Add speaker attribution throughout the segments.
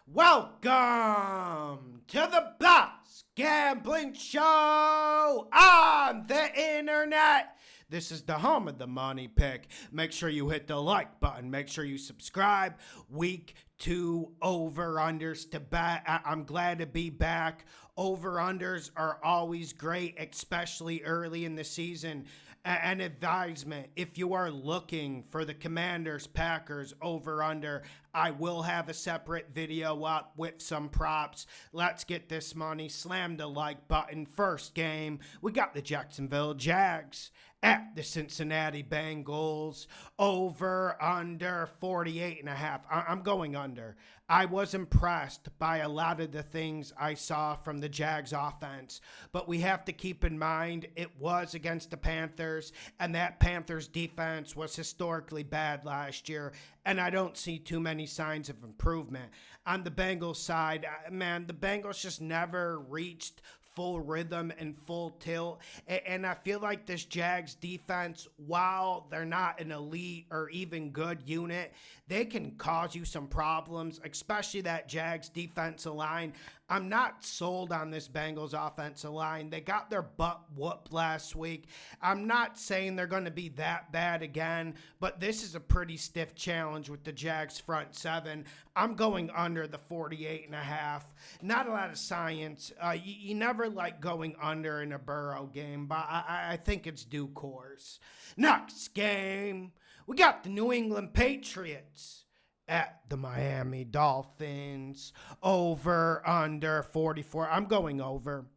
Speaker 1: Welcome to the best gambling show on the internet. This is the home of the money pick. Make sure you hit the like button. Make sure you subscribe. Week 2 over-unders to bet. I'm glad to be back. Over-unders are always great, especially early in the season. An advisement, if you are looking for the Commanders, Packers over-under, I will have a separate video up with some props. Let's get this money. Slam the like button. First game, we got the Jacksonville Jags at the Cincinnati Bengals. Over under 48.5. I'm going under. I was impressed by a lot of the things I saw from the Jags offense, but we have to keep in mind it was against the Panthers, and that Panthers defense was historically bad last year, and I don't see too many signs of improvement. On the Bengals side, man, the Bengals just never reached full rhythm and full tilt. And I feel like this Jags defense, while they're not an elite or even good unit, they can cause you some problems, especially that Jags defensive line. I'm not sold on this Bengals offensive line. They got their butt whooped last week. I'm not saying they're going to be that bad again, but this is a pretty stiff challenge with the Jags front seven. I'm going under the 48.5. Not a lot of science. You never like going under in a Burrow game, but I think it's due course. Next game, we got the New England Patriots at the Miami Dolphins. Over, under 44. I'm going over.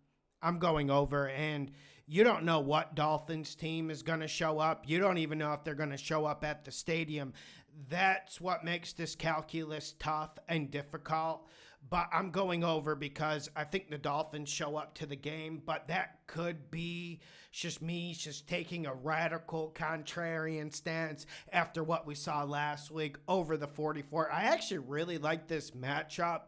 Speaker 1: And you don't know what Dolphins team is going to show up. You don't even know if they're going to show up at the stadium. That's what makes this calculus tough and difficult. But I'm going over because I think the Dolphins show up to the game. But that could be just me just taking a radical contrarian stance after what we saw last week over the 44. I actually really like this matchup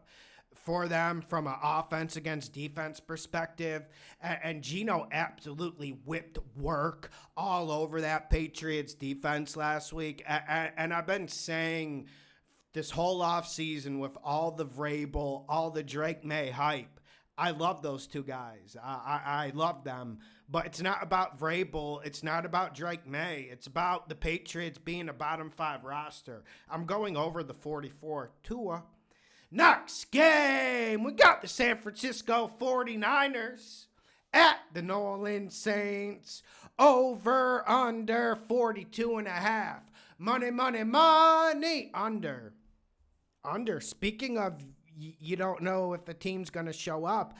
Speaker 1: for them from an offense against defense perspective. And Geno absolutely whipped work all over that Patriots defense last week. And I've been saying this whole offseason with all the Vrabel, all the Drake May hype, I love those two guys. I love them. But it's not about Vrabel. It's not about Drake May. It's about the Patriots being a bottom 5 roster. I'm going over the 44. Tua. Next game, we got the San Francisco 49ers at the New Orleans Saints. Over, under 42.5. Money, under. Speaking of, you don't know if the team's going to show up.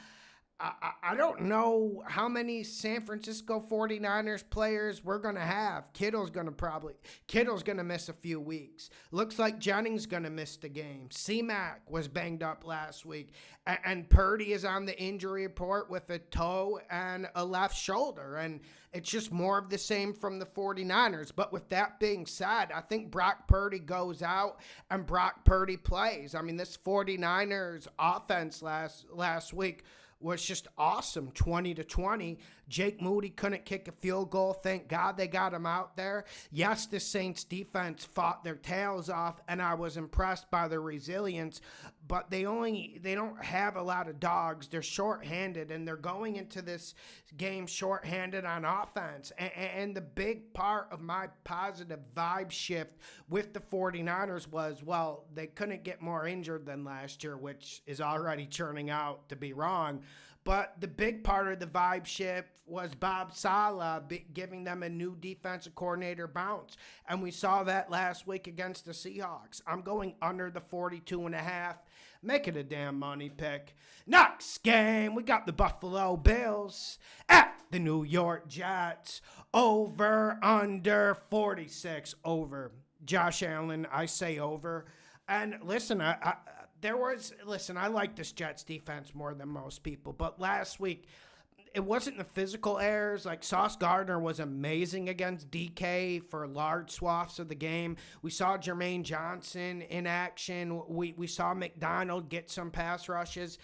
Speaker 1: I don't know how many San Francisco 49ers players we're going to have. Kittle's going to miss a few weeks. Looks like Jennings going to miss the game. C-Mac was banged up last week. And Purdy is on the injury report with a toe and a left shoulder. And it's just more of the same from the 49ers. But with that being said, I think Brock Purdy goes out and Brock Purdy plays. I mean, this 49ers offense last week was just awesome, 20-20. Jake Moody couldn't kick a field goal. Thank God they got him out there. Yes, the Saints defense fought their tails off, and I was impressed by their resilience, but they don't have a lot of dogs. They're shorthanded, and they're going into this game shorthanded on offense. And the big part of my positive vibe shift with the 49ers was, well, they couldn't get more injured than last year, which is already turning out to be wrong. But the big part of the vibe shift was Bob Saleh giving them a new defensive coordinator bounce. And we saw that last week against the Seahawks. I'm going under the 42.5. Make it a damn money pick. Next game, we got the Buffalo Bills at the New York Jets. Over, under 46. Over. Josh Allen, I say over. And listen, I like this Jets defense more than most people, but last week, it wasn't the physical errors. Like Sauce Gardner was amazing against DK for large swaths of the game. We saw Jermaine Johnson in action. We saw McDonald get some pass rushes.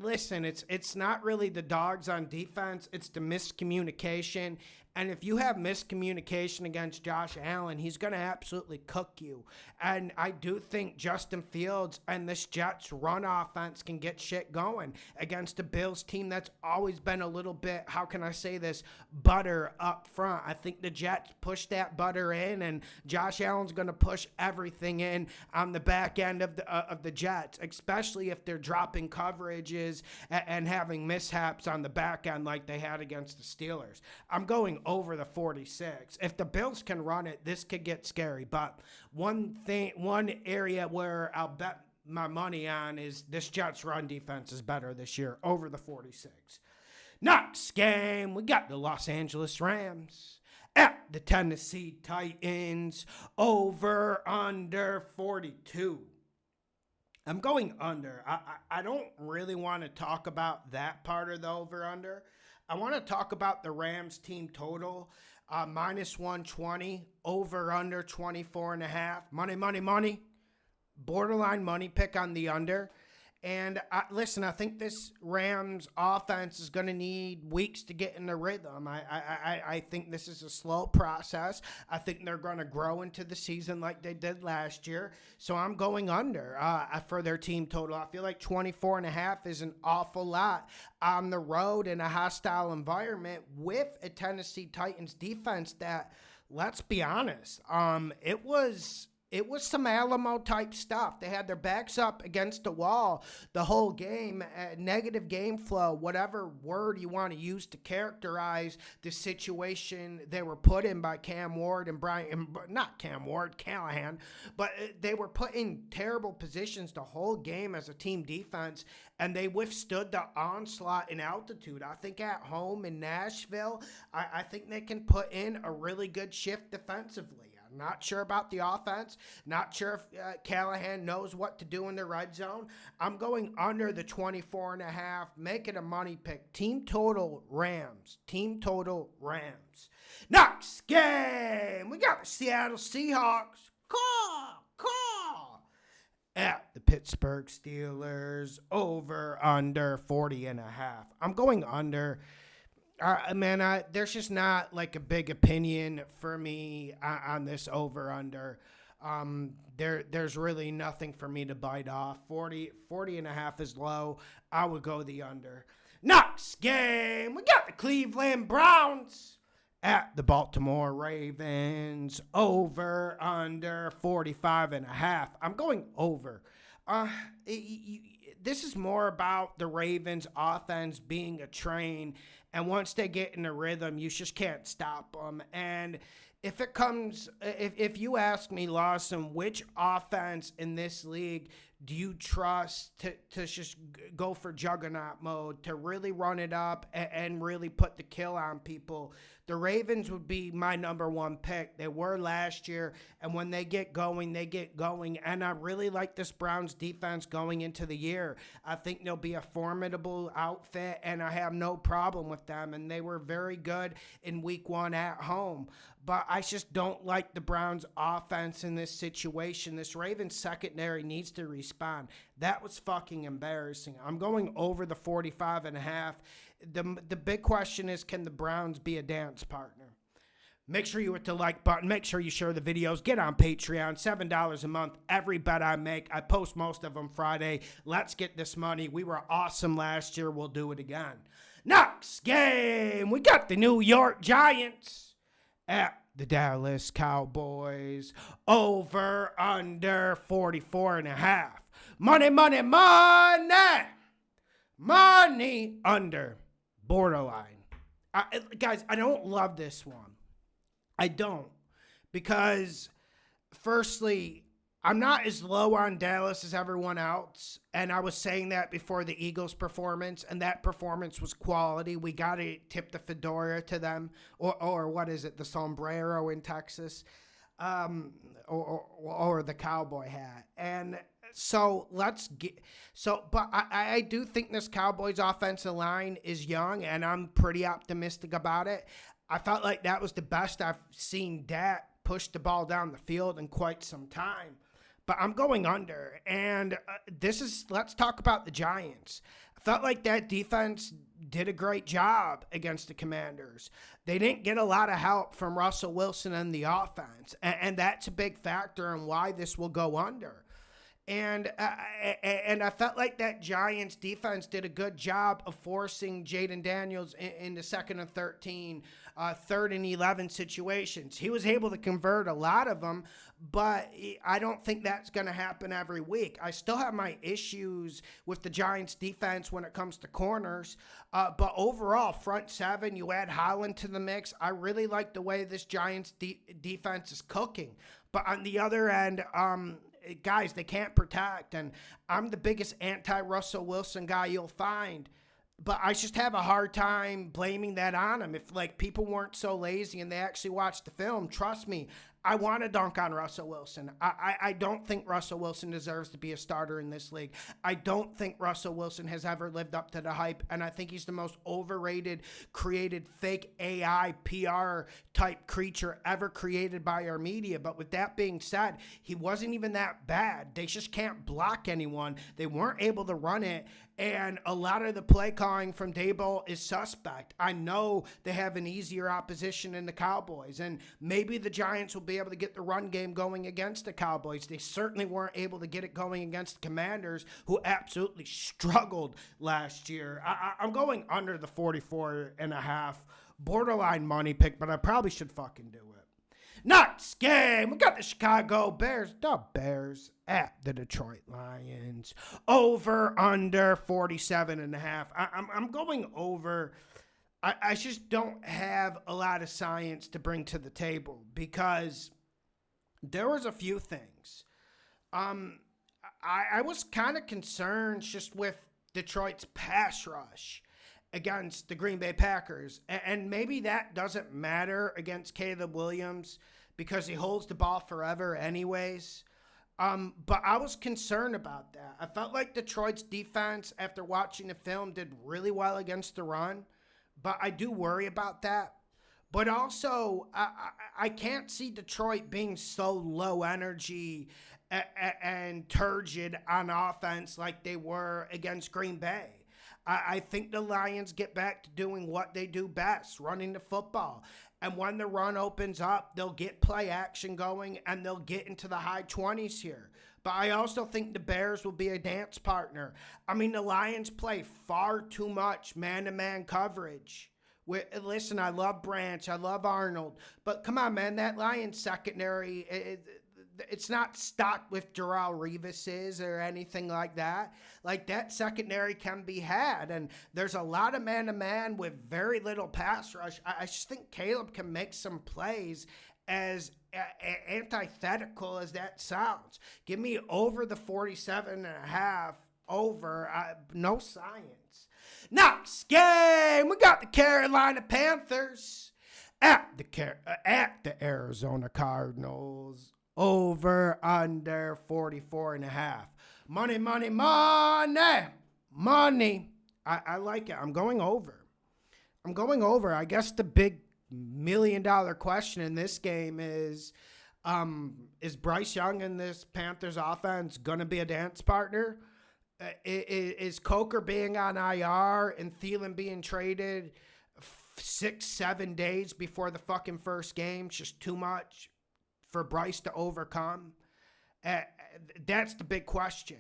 Speaker 1: Listen, it's not really the dogs on defense. It's the miscommunication. And if you have miscommunication against Josh Allen, he's going to absolutely cook you. And I do think Justin Fields and this Jets run offense can get shit going against a Bills team that's always been a little bit, how can I say this, butter up front. I think the Jets push that butter in, and Josh Allen's going to push everything in on the back end of the Jets, especially if they're dropping coverages and having mishaps on the back end like they had against the Steelers. I'm going over the 46. If the Bills can run it, this could get scary. But one area where I'll bet my money on is this Jets run defense is better this year, over the 46. Next game, we got the Los Angeles Rams at the Tennessee Titans, over under 42. I'm going under. I don't really want to talk about that part of the over-under. I want to talk about the Rams team total, minus 120, over-under 24.5. Money. Borderline money pick on the under. And listen, I think this Rams offense is going to need weeks to get in the rhythm. I think this is a slow process. I think they're going to grow into the season like they did last year. So I'm going under for their team total. I feel like 24.5 is an awful lot on the road in a hostile environment with a Tennessee Titans defense that, let's be honest, it was some Alamo type stuff. They had their backs up against the wall the whole game, negative game flow, whatever word you want to use to characterize the situation they were put in by Cam Ward and Callahan, but they were put in terrible positions the whole game as a team defense, and they withstood the onslaught in altitude. I think at home in Nashville, I think they can put in a really good shift defensively. Not sure about the offense. Not sure if Callahan knows what to do in the red zone. I'm going under the 24.5. Make it a money pick. Team total Rams. Next game, we got the Seattle Seahawks. Call. At the Pittsburgh Steelers, over under 40.5. I'm going under. There's just not like a big opinion for me on this over-under. There's really nothing for me to bite off. 40.5 is low. I would go the under. Next game, we got the Cleveland Browns at the Baltimore Ravens, over under 45.5. I'm going over. This is more about the Ravens offense being a train, and once they get in a rhythm, you just can't stop them. And if you ask me, Lawson, which offense in this league do you trust to just go for juggernaut mode, to really run it up and really put the kill on people? The Ravens would be my number one pick. They were last year, and when they get going, they get going. And I really like this Browns defense going into the year. I think they'll be a formidable outfit, and I have no problem with them. And they were very good in week one at home. But I just don't like the Browns offense in this situation. This Ravens secondary needs to respond. That was fucking embarrassing. I'm going over the 45.5. The big question is, can the Browns be a dance partner? Make sure you hit the like button. Make sure you share the videos. Get on Patreon. $7 a month. Every bet I make, I post most of them Friday. Let's get this money. We were awesome last year. We'll do it again. Next game, we got the New York Giants at the Dallas Cowboys, over under 44.5. Money under borderline. Guys, I don't love this one. I don't. Because, firstly, I'm not as low on Dallas as everyone else, and I was saying that before the Eagles' performance, and that performance was quality. We got to tip the fedora to them, or what is it, the sombrero in Texas, or the cowboy hat. And so but I do think this Cowboys offensive line is young, and I'm pretty optimistic about it. I felt like that was the best I've seen Dak push the ball down the field in quite some time. But I'm going under, and let's talk about the Giants. felt like that defense did a great job against the Commanders. They didn't get a lot of help from Russell Wilson and the offense, and that's a big factor in why this will go under. And I felt like that Giants defense did a good job of forcing Jaden Daniels in the 2nd and 13, 3rd and 11 situations. He was able to convert a lot of them, but I don't think that's going to happen every week. I still have my issues with the Giants defense when it comes to corners, but overall, front seven, you add Holland to the mix. I really like the way this Giants defense is cooking. But on the other end, guys, they can't protect, and I'm the biggest anti-Russell Wilson guy you'll find, but I just have a hard time blaming that on him. If, like, people weren't so lazy and they actually watched the film, trust me, I want to dunk on Russell Wilson. I don't think Russell Wilson deserves to be a starter in this league. I don't think Russell Wilson has ever lived up to the hype, and I think he's the most overrated, created fake AI PR type creature ever created by our media. But with that being said, he wasn't even that bad. They just can't block anyone. They weren't able to run it, and a lot of the play calling from Daboll is suspect. I know they have an easier opposition in the Cowboys, and maybe the Giants will be able to get the run game going against the Cowboys. They certainly weren't able to get it going against the Commanders, who absolutely struggled last year. I'm going under the 44.5, borderline money pick, but I probably should fucking do it. Next game, we got the Chicago Bears, at the Detroit Lions. Over, under 47.5. I'm going over. I just don't have a lot of science to bring to the table because there was a few things. I was kind of concerned just with Detroit's pass rush against the Green Bay Packers. And maybe that doesn't matter against Caleb Williams because he holds the ball forever anyways. But I was concerned about that. I felt like Detroit's defense, after watching the film, did really well against the run. But I do worry about that. But also, I can't see Detroit being so low energy and turgid on offense like they were against Green Bay. I think the Lions get back to doing what they do best, running the football. And when the run opens up, they'll get play action going and they'll get into the high 20s here. But I also think the Bears will be a dance partner. I mean, the Lions play far too much man-to-man coverage. Listen, I love Branch, I love Arnold, but come on, man, that Lions secondary, it's not stocked with Darrelle Revis's or anything like that. Like, that secondary can be had, and there's a lot of man-to-man with very little pass rush. I just think Caleb can make some plays, as antithetical as that sounds. Give me over the 47.5, over, no science. Next game, we got the Carolina Panthers at the Arizona Cardinals. Over, under 44.5. Money. I like it. I'm going over. I guess the big $1 million question in this game is Bryce Young in this Panthers offense going to be a dance partner? Is Coker being on IR and Thielen being traded 6-7 days before the fucking first game just too much for Bryce to overcome? That's the big question.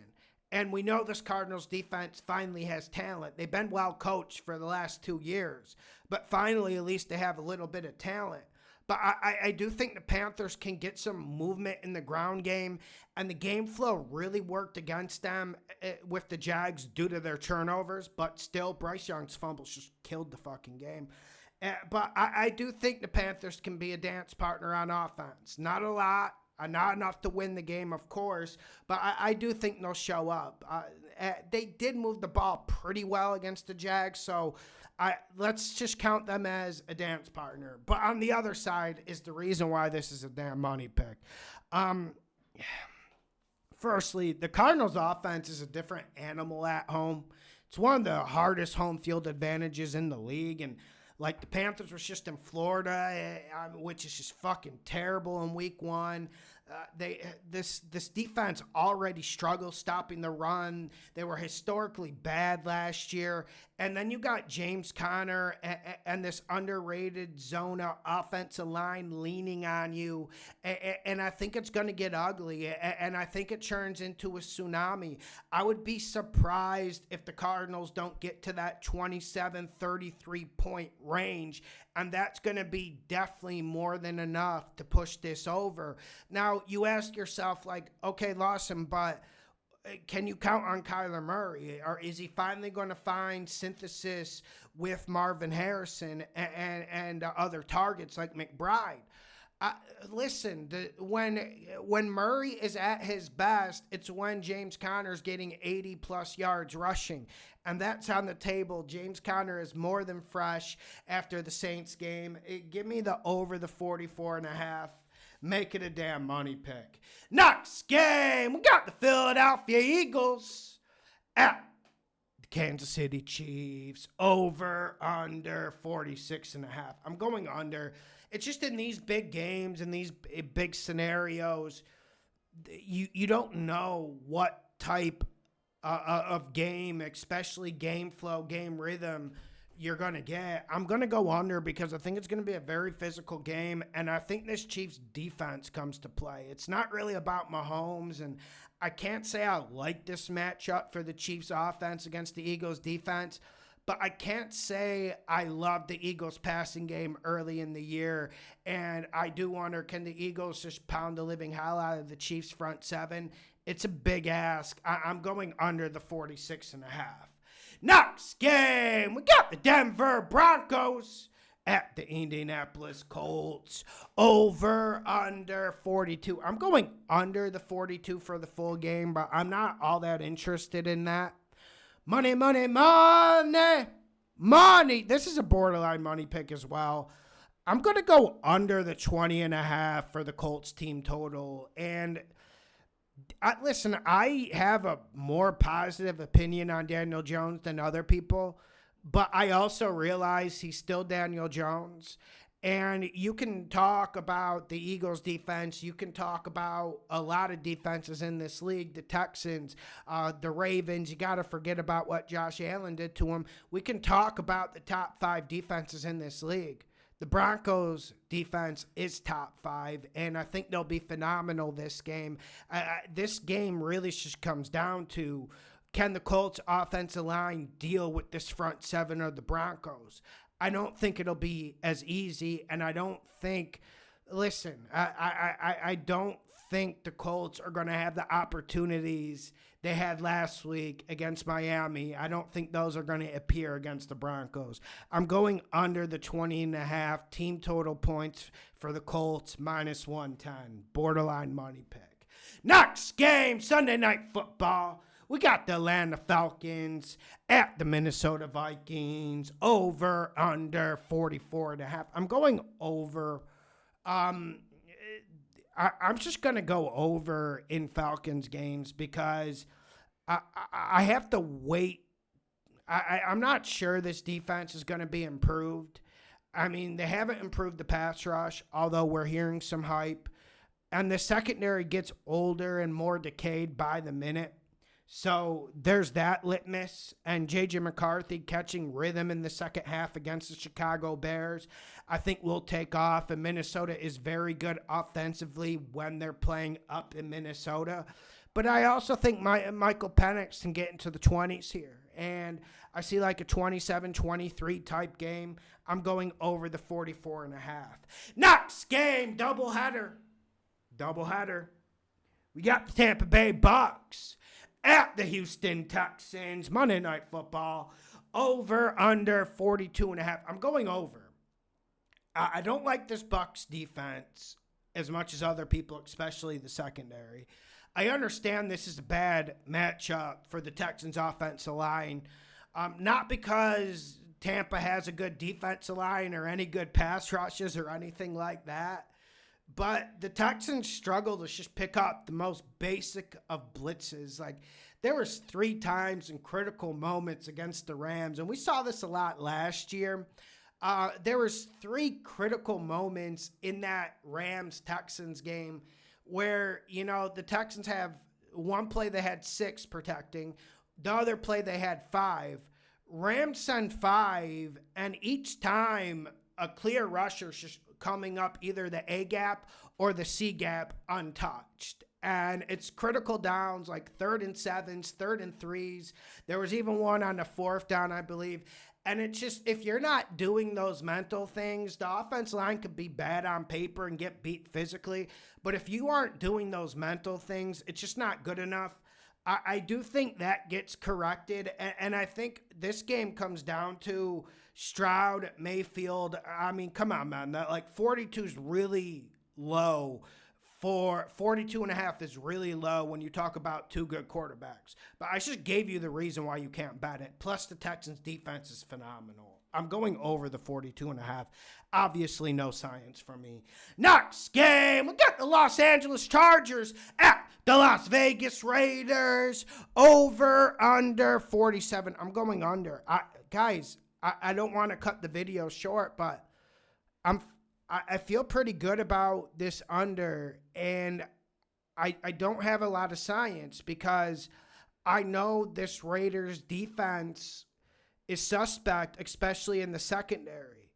Speaker 1: And we know this Cardinals defense finally has talent. They've been well coached for the last 2 years, but finally at least they have a little bit of talent. But I do think the Panthers can get some movement in the ground game, and the game flow really worked against them with the Jags due to their turnovers, but still Bryce Young's fumbles just killed the fucking game. But I do think the Panthers can be a dance partner on offense. Not a lot, not enough to win the game, of course, but I do think they'll show up. They did move the ball pretty well against the Jags, so let's just count them as a dance partner. But on the other side is the reason why this is a damn money pick. Firstly, the Cardinals offense is a different animal at home. It's one of the hardest home field advantages in the league. And like the Panthers was just in Florida, which is just fucking terrible in week one. This defense already struggles stopping the run. They were historically bad last year. And then you got James Conner and this underrated Zona offensive line leaning on you. And I think it's going to get ugly. And I think it turns into a tsunami. I would be surprised if the Cardinals don't get to that 27, 33-point range. And that's going to be definitely more than enough to push this over. Now, you ask yourself, like, okay, Lawson, but can you count on Kyler Murray? Or is he finally going to find synthesis with Marvin Harrison and other targets like McBride? Listen, when Murray is at his best, it's when James Conner's getting 80-plus yards rushing. And that's on the table. James Conner is more than fresh after the Saints game. Give me the over the 44.5. Make it a damn money pick. Next game, we got the Philadelphia Eagles at the Kansas City Chiefs. Over, under 46.5. I'm going under. It's just in these big games and these big scenarios, you don't know what type of game, especially game flow, game rhythm, you're going to get. I'm going to go under because I think it's going to be a very physical game, and I think this Chiefs defense comes to play. It's not really about Mahomes, and I can't say I like this matchup for the Chiefs offense against the Eagles defense, but I can't say I love the Eagles passing game early in the year, and I do wonder, can the Eagles just pound the living hell out of the Chiefs front seven? It's a big ask. I'm going under the 46.5. Next game, we got the Denver Broncos at the Indianapolis Colts. Over, under 42. I'm going under the 42 for the full game, but I'm not all that interested in that. Money, money, money, money. This is a borderline money pick as well. I'm going to go under the 20.5 for the Colts team total. And listen, I have a more positive opinion on Daniel Jones than other people, but I also realize he's still Daniel Jones. And you can talk about the Eagles defense. You can talk about a lot of defenses in this league, the Texans, the Ravens. You got to forget about what Josh Allen did to them. We can talk about the top 5 defenses in this league. The Broncos defense is top 5, and I think they'll be phenomenal this game. This game really just comes down to, can the Colts offensive line deal with this front seven of the Broncos? I don't think it'll be as easy, and I don't think, listen, I don't think the Colts are going to have the opportunities they had last week against Miami. I don't think those are going to appear against the Broncos. I'm going under the 20.5 team total points for the Colts, minus 110. Borderline money pick. Next game, Sunday Night Football. We got the Atlanta Falcons at the Minnesota Vikings. Over, under 44.5. I'm going over. I'm just going to go over in Falcons games because I have to wait. I'm not sure this defense is going to be improved. I mean, they haven't improved the pass rush, although we're hearing some hype. And the secondary gets older and more decayed by the minute. So there's that litmus, and J.J. McCarthy catching rhythm in the second half against the Chicago Bears, I think will take off, and Minnesota is very good offensively when they're playing up in Minnesota. But I also think Michael Penix can get into the 20s here, and I see like a 27-23 type game. I'm going over the 44.5. Next game, doubleheader. We got the Tampa Bay Bucs at the Houston Texans. Monday Night Football. Over, under 42.5. I'm going over. I don't like this Bucs defense as much as other people, especially the secondary. I understand this is a bad matchup for the Texans offensive line. Not because Tampa has a good defensive line or any good pass rushes or anything like that. But the Texans struggle to just pick up the most basic of blitzes. Like, there was 3 times in critical moments against the Rams, and we saw this a lot last year. There was 3 critical moments in that Rams-Texans game where, the Texans have one play they had 6 protecting, the other play they had 5. Rams send 5, and each time a clear rusher is coming up either the A gap or the C gap untouched. And it's critical downs like 3rd and 7s, 3rd and 3s. There was even one on the 4th down, I believe. And it's just, if you're not doing those mental things, the offensive line could be bad on paper and get beat physically. But if you aren't doing those mental things, it's just not good enough. I do think that gets corrected. And I think this game comes down to Stroud, Mayfield. I mean, come on, man. That 42 is really low. 42.5 is really low when you talk about 2 good quarterbacks. But I just gave you the reason why you can't bet it. Plus, the Texans' defense is phenomenal. I'm going over the 42.5. Obviously, no science for me. Next game, we got the Los Angeles Chargers at the Las Vegas Raiders. Over, under 47. I'm going under. Guys, I don't want to cut the video short, but I feel pretty good about this under, and I don't have a lot of science because I know this Raiders defense is suspect, especially in the secondary.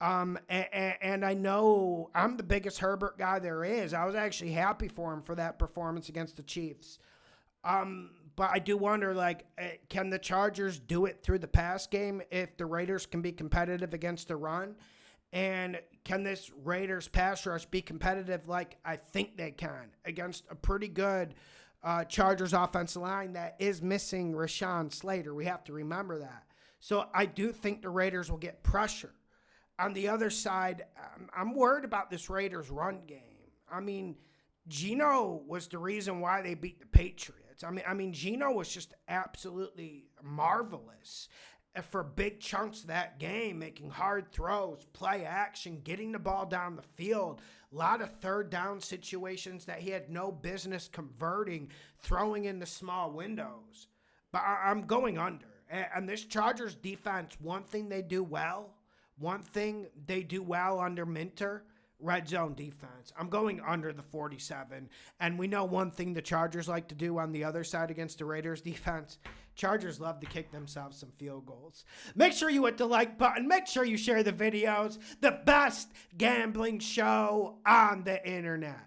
Speaker 1: And I know I'm the biggest Herbert guy there is. I was actually happy for him for that performance against the Chiefs. But I do wonder, can the Chargers do it through the pass game if the Raiders can be competitive against the run? And can this Raiders pass rush be competitive like I think they can against a pretty good Chargers offensive line that is missing Rashawn Slater? We have to remember that. So I do think the Raiders will get pressure. On the other side, I'm worried about this Raiders run game. I mean, Geno was the reason why they beat the Patriots. I mean, Geno was just absolutely marvelous for big chunks of that game, making hard throws, play action, getting the ball down the field. A lot of 3rd down situations that he had no business converting, throwing in the small windows. But I'm going under. And this Chargers defense, one thing they do well under Minter, red zone defense. I'm going under the 47. And we know one thing the Chargers like to do on the other side against the Raiders defense. Chargers love to kick themselves some field goals. Make sure you hit the like button. Make sure you share the videos. The best gambling show on the internet.